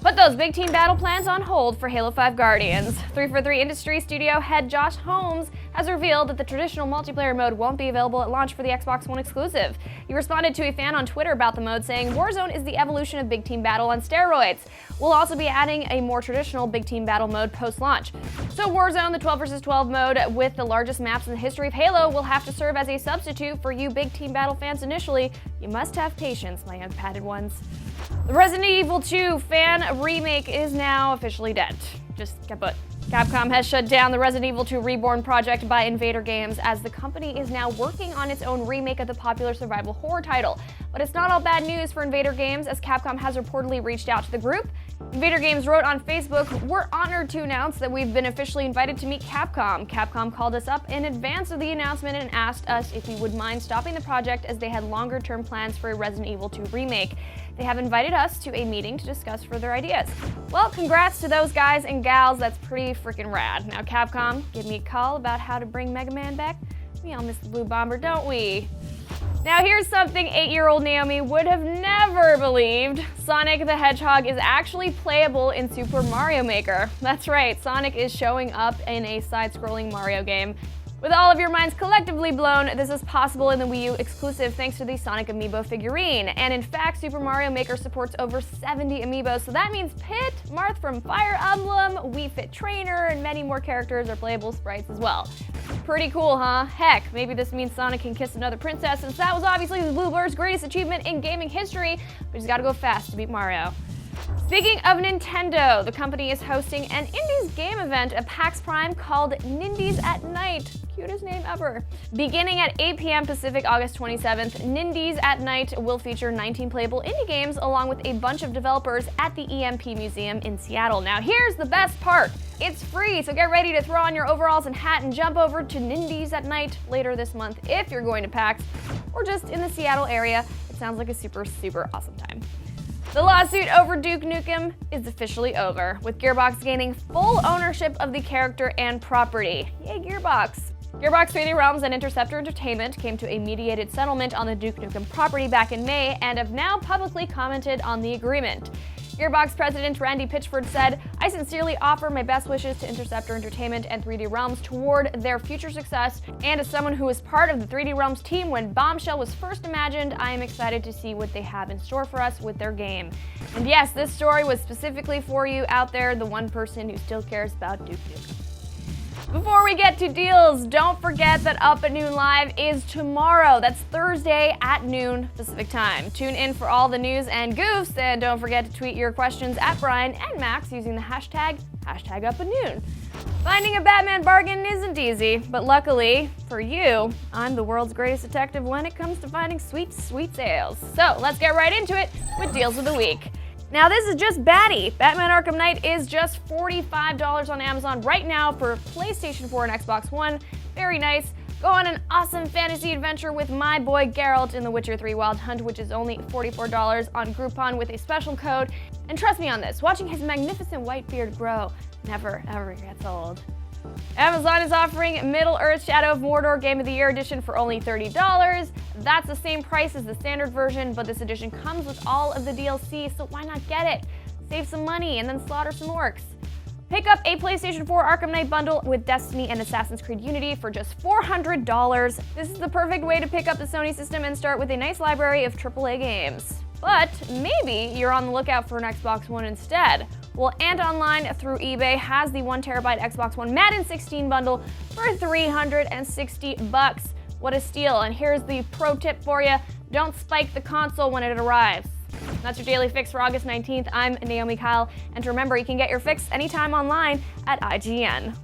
Put those big team battle plans on hold for Halo 5 Guardians. 343 Industries studio head Josh Holmes has revealed that the traditional multiplayer mode won't be available at launch for the Xbox One exclusive. He responded to a fan on Twitter about the mode, saying, "Warzone is the evolution of big team battle on steroids. We'll also be adding a more traditional big team battle mode post-launch. So Warzone, the 12 vs 12 mode with the largest maps in the history of Halo, will have to serve as a substitute for you big team battle fans initially. You must have patience, my young padded ones." The Resident Evil 2 fan remake is now officially dead. Just kaput. Capcom has shut down the Resident Evil 2 Reborn project by Invader Games, as the company is now working on its own remake of the popular survival horror title. But it's not all bad news for Invader Games, as Capcom has reportedly reached out to the group. Invader Games wrote on Facebook, "We're honored to announce that we've been officially invited to meet Capcom. Capcom called us up in advance of the announcement and asked us if we would mind stopping the project, as they had longer-term plans for a Resident Evil 2 remake. They have invited us to a meeting to discuss further ideas." Well, congrats to those guys and gals. That's pretty freaking rad. Now, Capcom, give me a call about how to bring Mega Man back. We all miss the Blue Bomber, don't we? Now here's something 8-year-old Naomi would have never believed. Sonic the Hedgehog is actually playable in Super Mario Maker. That's right, Sonic is showing up in a side-scrolling Mario game. With all of your minds collectively blown, this is possible in the Wii U exclusive thanks to the Sonic Amiibo figurine. And in fact, Super Mario Maker supports over 70 amiibos, so that means Pit, Marth from Fire Emblem, Wii Fit Trainer, and many more characters are playable sprites as well. Pretty cool, huh? Heck, maybe this means Sonic can kiss another princess, since that was obviously the Blue Bird's greatest achievement in gaming history, but he's gotta go fast to beat Mario. Speaking of Nintendo, the company is hosting an Indies game event at PAX Prime called Nindies at Night. Cutest name ever. Beginning at 8 p.m. Pacific, August 27th, Nindies at Night will feature 19 playable indie games along with a bunch of developers at the EMP Museum in Seattle. Now here's the best part. It's free, so get ready to throw on your overalls and hat and jump over to Nindies at Night later this month if you're going to PAX or just in the Seattle area. It sounds like a super, super awesome time. The lawsuit over Duke Nukem is officially over, with Gearbox gaining full ownership of the character and property. Yay, Gearbox! Gearbox 3D Realms and Interceptor Entertainment came to a mediated settlement on the Duke Nukem property back in May and have now publicly commented on the agreement. Gearbox president Randy Pitchford said, "I sincerely offer my best wishes to Interceptor Entertainment and 3D Realms toward their future success, and as someone who was part of the 3D Realms team when Bombshell was first imagined, I am excited to see what they have in store for us with their game." And yes, this story was specifically for you out there, the one person who still cares about Duke Nukem. Before we get to deals, don't forget that Up at Noon Live is tomorrow. That's Thursday at noon Pacific time. Tune in for all the news and goofs, and don't forget to tweet your questions at Brian and Max using the hashtag #UpAtNoon. Finding a Batman bargain isn't easy, but luckily for you, I'm the world's greatest detective when it comes to finding sweet, sweet sales. So let's get right into it with Deals of the Week. Now this is just batty. Batman Arkham Knight is just $45 on Amazon right now for PlayStation 4 and Xbox One. Very nice. Go on an awesome fantasy adventure with my boy Geralt in The Witcher 3 Wild Hunt, which is only $44 on Groupon with a special code. And trust me on this, watching his magnificent white beard grow never ever gets old. Amazon is offering Middle-earth Shadow of Mordor Game of the Year edition for only $30. That's the same price as the standard version, but this edition comes with all of the DLC, so why not get it? Save some money and then slaughter some orcs. Pick up a PlayStation 4 Arkham Knight bundle with Destiny and Assassin's Creed Unity for just $400. This is the perfect way to pick up the Sony system and start with a nice library of AAA games. But maybe you're on the lookout for an Xbox One instead. Well, and online through eBay has the 1TB Xbox One Madden 16 bundle for $360. What a steal. And here's the pro tip for you. Don't spike the console when it arrives. That's your daily fix for August 19th. I'm Naomi Kyle. And remember, you can get your fix anytime online at IGN.